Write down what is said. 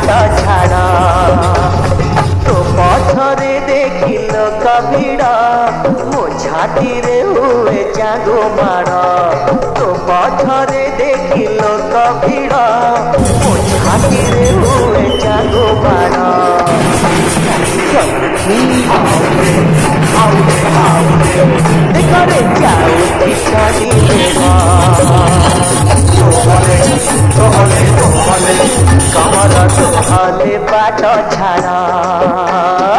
छाड़ तो पथरे देखिल कभिड़ मो छाती रे हुए जागो माड़ तो पथरे देखिल कभिड़ मो छाती रे हुए जागो माड़ देखरे जाऊती कमर तोहले बाट छाड़